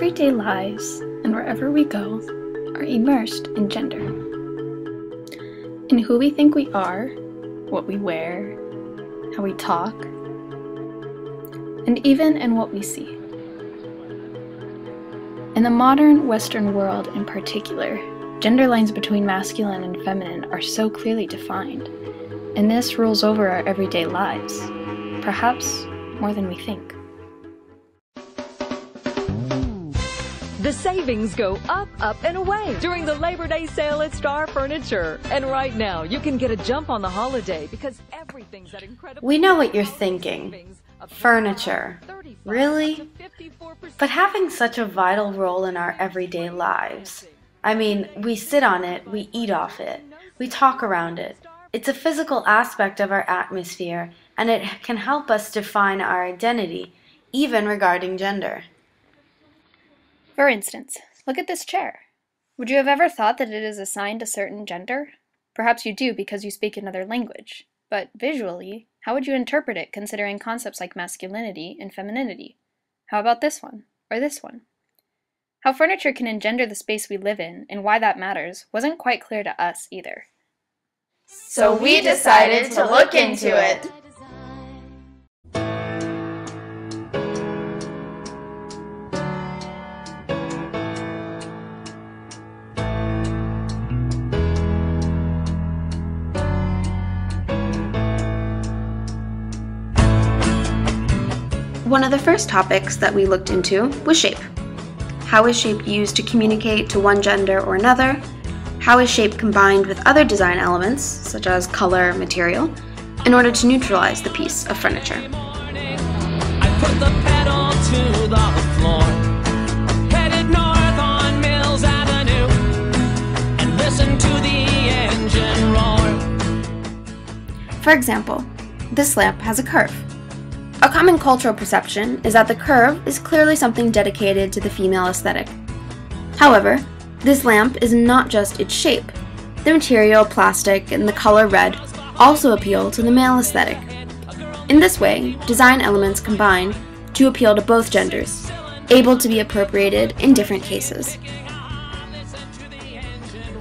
everyday lives and wherever we go are immersed in gender. In who we think we are, what we wear, how we talk, and even in what we see. In the modern Western world in particular, gender lines between masculine and feminine are so clearly defined, and this rules over our everyday lives, perhaps more than we think. The savings go up, up, and away during the Labor Day sale at Star Furniture. And right now, you can get a jump on the holiday because everything's at incredible... We know what you're thinking. Furniture. Really? But having such a vital role in our everyday lives. I mean, we sit on it, we eat off it, we talk around it. It's a physical aspect of our atmosphere, and it can help us define our identity, even regarding gender. For instance, look at this chair. Would you have ever thought that it is assigned a certain gender? Perhaps you do because you speak another language, but visually, how would you interpret it considering concepts like masculinity and femininity? How about this one, or this one? How furniture can engender the space we live in and why that matters wasn't quite clear to us either. So we decided to look into it. One of the first topics that we looked into was shape. How is shape used to communicate to one gender or another? How is shape combined with other design elements, such as color, material, in order to neutralize the piece of furniture? I put the pedal to the floor, headed north on Mills Avenue, and listened to the engine roar. For example, this lamp has a curve. A common cultural perception is that the curve is clearly something dedicated to the female aesthetic. However, this lamp is not just its shape. The material, plastic, and the color red also appeal to the male aesthetic. In this way, design elements combine to appeal to both genders, able to be appropriated in different cases.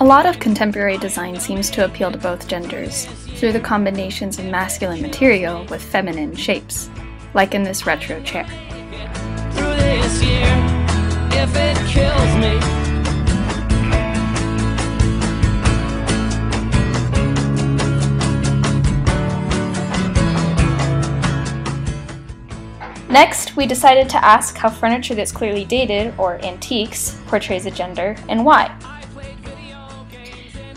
A lot of contemporary design seems to appeal to both genders through the combinations of masculine material with feminine shapes, like in this retro chair. Through this year, if it kills me. Next, we decided to ask how furniture that's clearly dated, or antiques, portrays a gender, and why.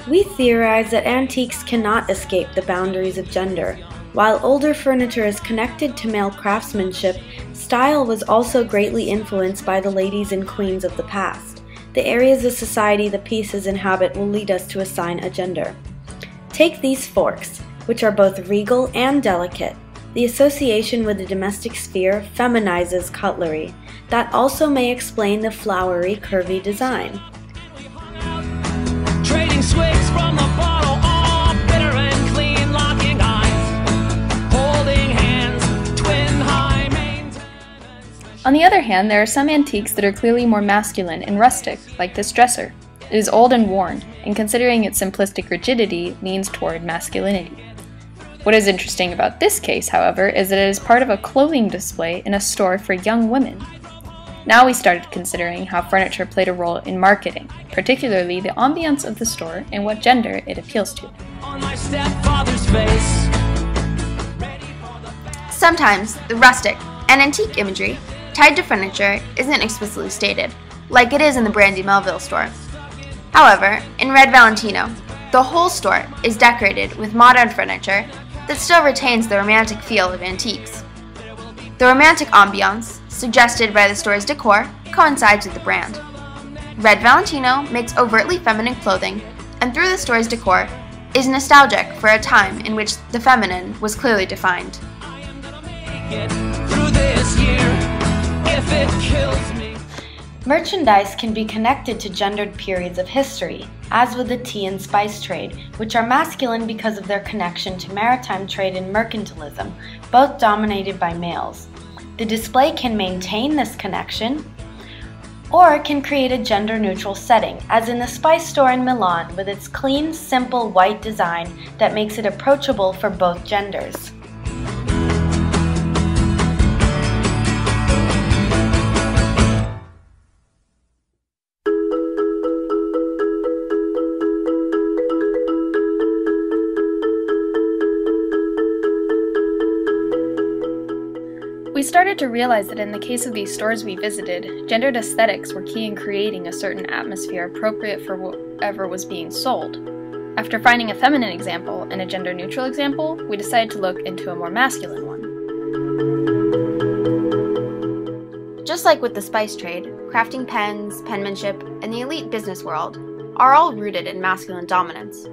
We theorize that antiques cannot escape the boundaries of gender. While older furniture is connected to male craftsmanship, style was also greatly influenced by the ladies and queens of the past. The areas of society the pieces inhabit will lead us to assign a gender. Take these forks, which are both regal and delicate. The association with the domestic sphere feminizes cutlery. That also may explain the flowery, curvy design. Trading swigs from the bottle, all bitter and clean, locking eyes, holding hands, twin high mains. On the other hand, there are some antiques that are clearly more masculine and rustic, like this dresser. It is old and worn, and considering its simplistic rigidity, leans toward masculinity. What is interesting about this case, however, is that it is part of a clothing display in a store for young women. Now we started considering how furniture played a role in marketing, particularly the ambiance of the store and what gender it appeals to. On my stepfather's face. Sometimes the rustic and antique imagery tied to furniture isn't explicitly stated, like it is in the Brandy Melville store. However, in Red Valentino, the whole store is decorated with modern furniture that still retains the romantic feel of antiques. The romantic ambiance, suggested by the store's decor, coincides with the brand. Red Valentino makes overtly feminine clothing, and through the store's decor, is nostalgic for a time in which the feminine was clearly defined. Through this year, if it kills me. Merchandise can be connected to gendered periods of history, as with the tea and spice trade, which are masculine because of their connection to maritime trade and mercantilism, both dominated by males. The display can maintain this connection, or can create a gender-neutral setting, as in the Spice store in Milan with its clean, simple white design that makes it approachable for both genders. We started to realize that in the case of these stores we visited, gendered aesthetics were key in creating a certain atmosphere appropriate for whatever was being sold. After finding a feminine example and a gender-neutral example, we decided to look into a more masculine one. Just like with the spice trade, crafting pens, penmanship, and the elite business world are all rooted in masculine dominance.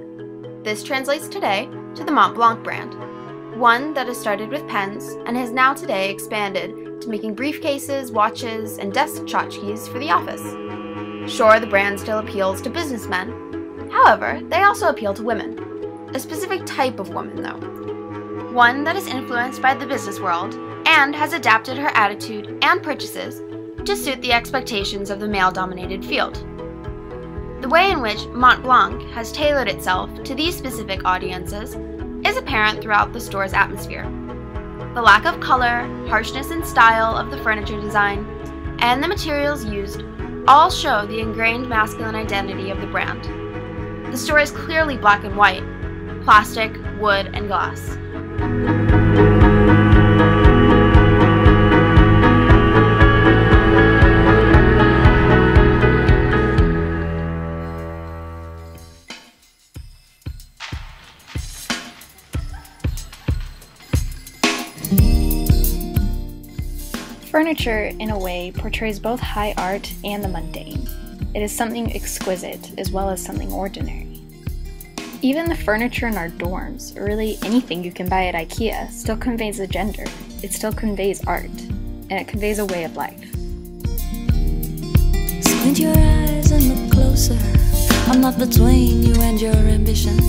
This translates today to the Mont Blanc brand, one that has started with pens and has now today expanded to making briefcases, watches, and desk tchotchkes for the office. Sure, the brand still appeals to businessmen. However, they also appeal to women. A specific type of woman, though. One that is influenced by the business world and has adapted her attitude and purchases to suit the expectations of the male-dominated field. The way in which Mont Blanc has tailored itself to these specific audiences is apparent throughout the store's atmosphere. The lack of color, harshness and style of the furniture design, and the materials used all show the ingrained masculine identity of the brand. The store is clearly black and white, plastic, wood, and glass. Furniture, in a way, portrays both high art and the mundane. It is something exquisite as well as something ordinary. Even the furniture in our dorms, or really anything you can buy at IKEA, still conveys a gender. It still conveys art, and it conveys a way of life. Squint your eyes and look closer. I'm not between you and your ambition.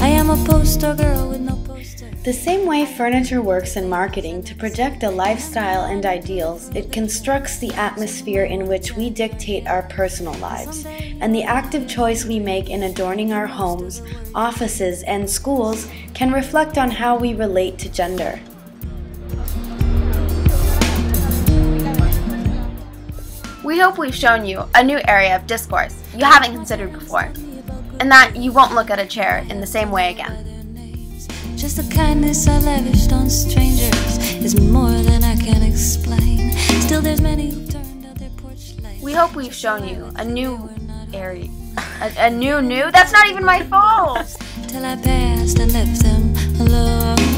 I am a poster girl with no poster. The same way furniture works in marketing to project a lifestyle and ideals, it constructs the atmosphere in which we dictate our personal lives, and the active choice we make in adorning our homes, offices, and schools can reflect on how we relate to gender. We hope we've shown you a new area of discourse you haven't considered before, and that you won't look at a chair in the same way again. Just the kindness I lavished on strangers is more than I can explain. Still there's many who turned out their porch light. We hope we've shown you a new area. That's not even my fault! Till I passed and left them alone.